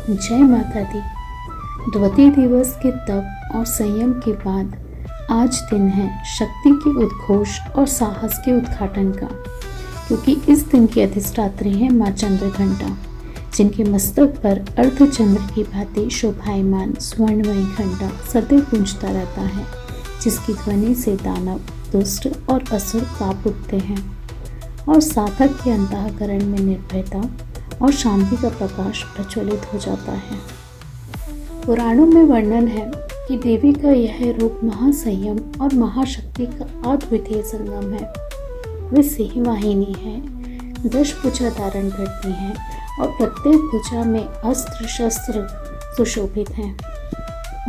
जय माता दी। द्वितीय दिवस के तप और संयम के बाद आज दिन है शक्ति के उद्घोष और साहस के उद्घाटन का, क्योंकि इस दिन की अधिष्ठात्री है माँ चंद्रघंटा, जिनके मस्तक पर अर्धचंद्र की भांति शोभायमान स्वर्णमयी घंटा सदैव गूंजता रहता है, जिसकी ध्वनि से दानव, दुष्ट और असुर कांप उठते हैं और साधक के अंतःकरण में निर्भयता और शांति का प्रकाश प्रज्वलित हो जाता है। पुराणों में वर्णन है कि देवी का यह रूप महासंयम और महाशक्ति का अद्वितीय संगम है। वे सिंहवाहिनी है, 10 भुजा धारण करती हैं और प्रत्येक भुजा में अस्त्र शस्त्र सुशोभित हैं।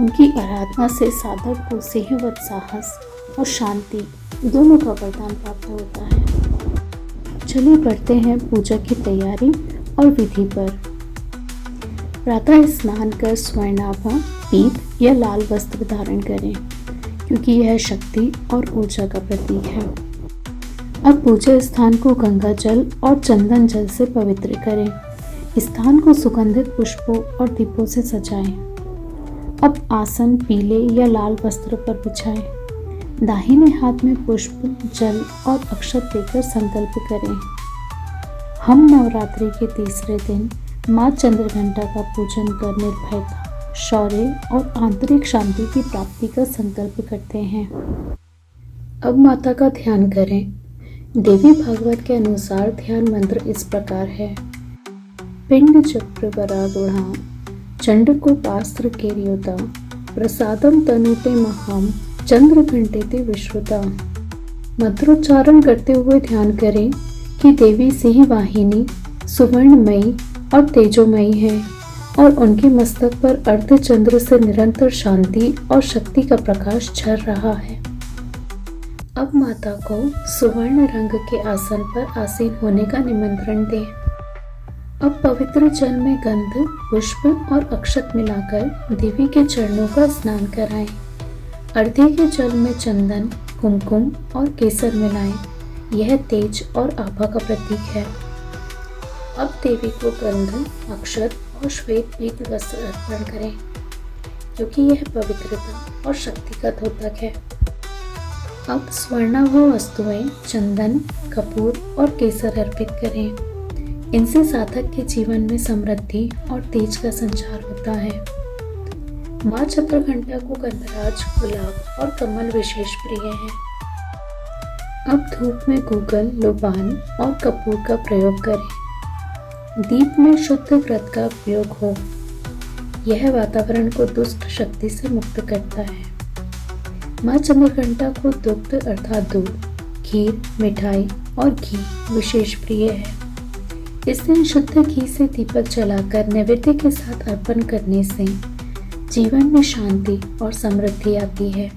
उनकी आराधना से साधक को सिंहवत साहस और शांति दोनों का वरदान प्राप्त होता है। चलिए बढ़ते हैं पूजा की तैयारी और विधि पर। प्रातः स्नान कर स्वर्णाभा, पीत या लाल वस्त्र धारण करें, क्योंकि यह शक्ति और ऊर्जा का प्रतीक है। अब पूजा स्थान को गंगा जल और चंदन जल से पवित्र करें। स्थान को सुगंधित पुष्पों और दीपों से सजाएं। अब आसन पीले या लाल वस्त्र पर बिछाएं। दाहिने हाथ में पुष्प, जल और अक्षत लेकर संकल्प करें। हम नवरात्रि के तीसरे दिन माँ चंद्रघंटा का पूजन कर निर्भयता, शौर्य और आंतरिक शांति की प्राप्ति का संकल्प करते हैं। अब माता का ध्यान करें। देवी भागवत के अनुसार ध्यान मंत्र इस प्रकार है। पिंड चक्र वरारूढ़ा चंडकोपास्त्र केर्योता प्रसादम तनुते महाम चंद्रघंटेति विश्रुता। मंत्रोच्चारण करते हुए ध्यान करें कि देवी सिंहवाहिनी, सुवर्णमयी और तेजोमयी है और उनके मस्तक पर अर्धचंद्र से निरंतर शांति और शक्ति का प्रकाश झर रहा है। अब माता को सुवर्ण रंग के आसन पर आसीन होने का निमंत्रण दें। अब पवित्र जल में गंध, पुष्प और अक्षत मिलाकर देवी के चरणों का स्नान कराएं। अर्घ्य के जल में चंदन, कुमकुम और केसर मिलाएं। यह तेज और आभा का प्रतीक है। अब देवी को गंध, अक्षत और श्वेत पीत वस्त्र अर्पण करें, क्योंकि यह पवित्रता और शक्ति का द्योतक है। अब स्वर्णाभ वस्तुएं चंदन, कपूर और केसर अर्पित करें। इनसे साधक के जीवन में समृद्धि और तेज का संचार होता है। माँ चंद्रघंटा को गंधराज, गुलाब और कमल विशेष प्रिय हैं। अब धूप में गूगल, लोबान और कपूर का प्रयोग करें। दीप में शुद्ध घृत का उपयोग हो। यह वातावरण को दुष्ट शक्ति से मुक्त करता है। माँ चंद्रघंटा को दुग्ध अर्थात दूध, खीर, मिठाई और घी विशेष प्रिय है। इस दिन शुद्ध घी से दीपक जलाकर नैवेद्य के साथ अर्पण करने से जीवन में शांति और समृद्धि आती है।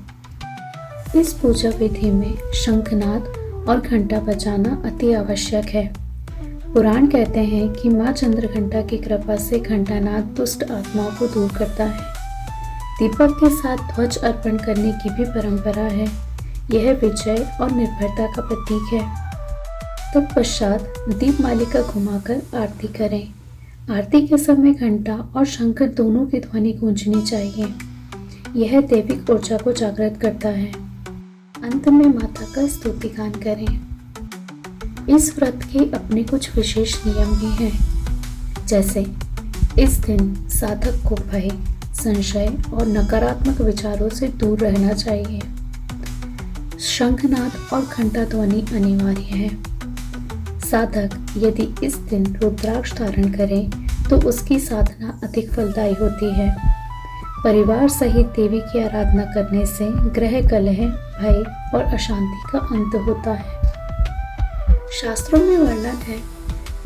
इस पूजा विधि में शंखनाद और घंटा बजाना अति आवश्यक है। पुराण कहते हैं कि माँ चंद्रघंटा की कृपा से घंटानाद दुष्ट आत्माओं को दूर करता है। दीपक के साथ ध्वज अर्पण करने की भी परंपरा है। यह विजय और निर्भरता का प्रतीक है। तत्पश्चात दीप मालिका घुमाकर आरती करें। आरती के समय घंटा और शंख दोनों की ध्वनि गूंजनी चाहिए। यह दैविक ऊर्जा को जागृत करता है। अंत में माता का स्तुतिगान करें। इस व्रत के अपने कुछ विशेष नियम भी हैं, जैसे इस दिन साधक को भय, संशय और नकारात्मक विचारों से दूर रहना चाहिए। शंखनाद और घंटा ध्वनि अनिवार्य है। साधक यदि इस दिन रुद्राक्ष धारण करे तो उसकी साधना अधिक फलदायी होती है। परिवार सहित देवी की आराधना करने से ग्रह कलह, भय और अशांति का अंत होता है। शास्त्रों में वर्णन है,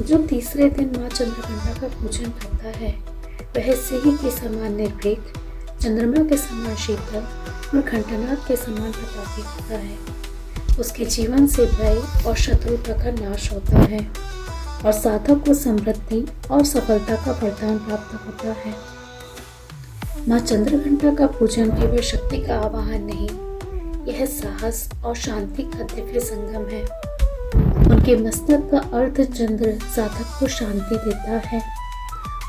जो तीसरे दिन माँ चंद्रघंटा का पूजन करता है वह सिंह के समान निर्भीक, चंद्रमा के समान शीतल और घंटानाद के समान प्रतापी होता है। उसके जीवन से भय और शत्रुता का नाश होता है और साधक को समृद्धि और सफलता का वरदान प्राप्त होता है। माँ चंद्रघंटा का पूजन केवल शक्ति का आवाहन नहीं, यह साहस और शांति का दिव्य संगम है। उनके मस्तक का अर्धचंद्र साधक को शांति देता है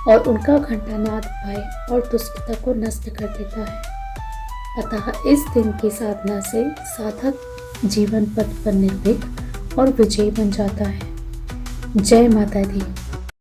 और उनका घंटानाद भय और दुष्टता को नष्ट कर देता है। अतः इस दिन की साधना से साधक जीवन पथ पर निर्भीक और विजयी बन जाता है। जय माता दी।